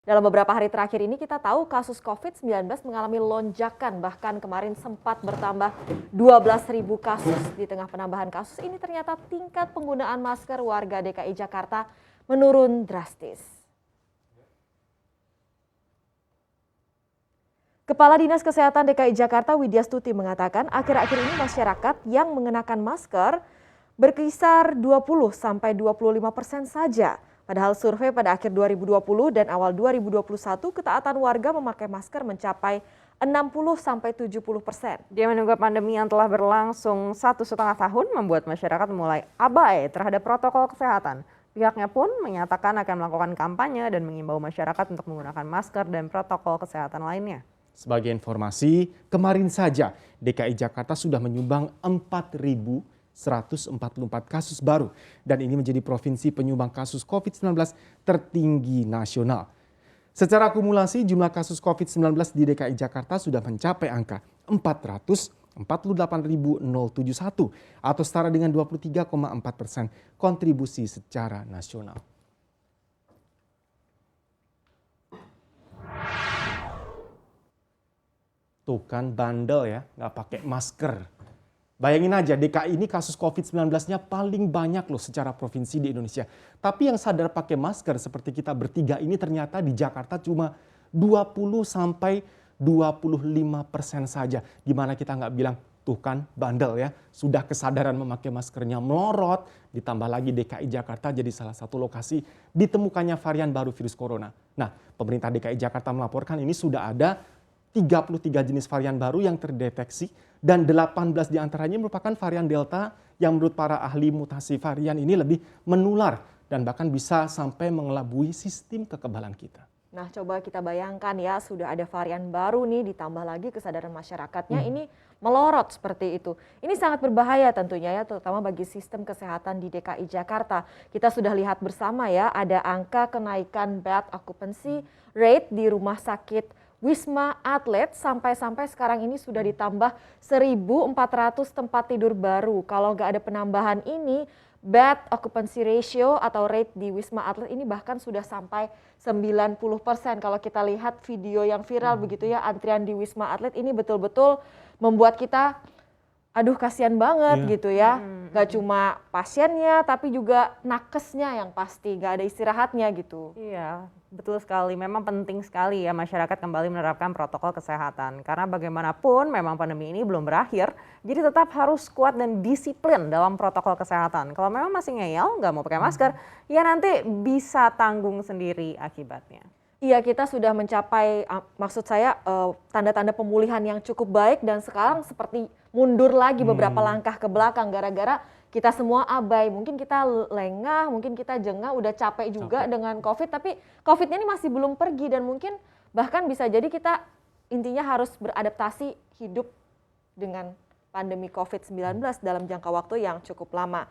Dalam beberapa hari terakhir ini kita tahu kasus COVID-19 mengalami lonjakan, bahkan kemarin sempat bertambah 12.000 kasus. Di tengah penambahan kasus ini ternyata tingkat penggunaan masker warga DKI Jakarta menurun drastis. Kepala Dinas Kesehatan DKI Jakarta Widya Stuti mengatakan akhir-akhir ini masyarakat yang mengenakan masker berkisar 20–25% saja. Padahal survei pada akhir 2020 dan awal 2021 ketaatan warga memakai masker mencapai 60–70%. Dia menunggu pandemi yang telah berlangsung 1,5 tahun membuat masyarakat mulai abai terhadap protokol kesehatan. Pihaknya pun menyatakan akan melakukan kampanye dan mengimbau masyarakat untuk menggunakan masker dan protokol kesehatan lainnya. Sebagai informasi, kemarin saja DKI Jakarta sudah menyumbang 4.144 kasus baru dan ini menjadi provinsi penyumbang kasus COVID-19 tertinggi nasional. Secara akumulasi jumlah kasus COVID-19 di DKI Jakarta sudah mencapai angka 448.071 atau setara dengan 23,4% kontribusi secara nasional. Tuh kan bandel ya, nggak pakai masker. Bayangin aja DKI ini kasus COVID-19-nya paling banyak loh secara provinsi di Indonesia. Tapi yang sadar pakai masker seperti kita bertiga ini ternyata di Jakarta cuma 20–25% saja. Gimana kita nggak bilang, tuh kan bandel ya. Sudah kesadaran memakai maskernya melorot, ditambah lagi DKI Jakarta jadi salah satu lokasi ditemukannya varian baru virus corona. Nah, pemerintah DKI Jakarta melaporkan ini sudah ada 33 jenis varian baru yang terdeteksi dan 18 diantaranya merupakan varian Delta yang menurut para ahli mutasi varian ini lebih menular dan bahkan bisa sampai mengelabui sistem kekebalan kita. Nah, coba kita bayangkan ya, sudah ada varian baru nih, ditambah lagi kesadaran masyarakatnya ini melorot seperti itu. Ini sangat berbahaya tentunya ya, terutama bagi sistem kesehatan di DKI Jakarta. Kita sudah lihat bersama ya, ada angka kenaikan bed occupancy rate di rumah sakit Wisma Atlet sampai sekarang ini sudah ditambah 1.400 tempat tidur baru. Kalau nggak ada penambahan ini, bed occupancy ratio atau rate di Wisma Atlet ini bahkan sudah sampai 90%. Kalau kita lihat video yang viral begitu ya, antrian di Wisma Atlet ini betul-betul membuat kita aduh kasihan banget gitu ya. Gak cuma pasiennya tapi juga nakesnya yang pasti gak ada istirahatnya gitu. Iya, betul sekali. Memang penting sekali ya masyarakat kembali menerapkan protokol kesehatan. Karena bagaimanapun memang pandemi ini belum berakhir. Jadi tetap harus kuat dan disiplin dalam protokol kesehatan. Kalau memang masih ngeyel, gak mau pakai masker, ya nanti bisa tanggung sendiri akibatnya. Iya, kita sudah mencapai, maksud saya tanda-tanda pemulihan yang cukup baik dan sekarang seperti mundur lagi beberapa langkah ke belakang gara-gara kita semua abai. Mungkin kita lengah, mungkin kita jengah, udah capek juga dengan COVID, tapi COVID-nya ini masih belum pergi dan mungkin bahkan bisa jadi kita intinya harus beradaptasi hidup dengan pandemi COVID-19 dalam jangka waktu yang cukup lama.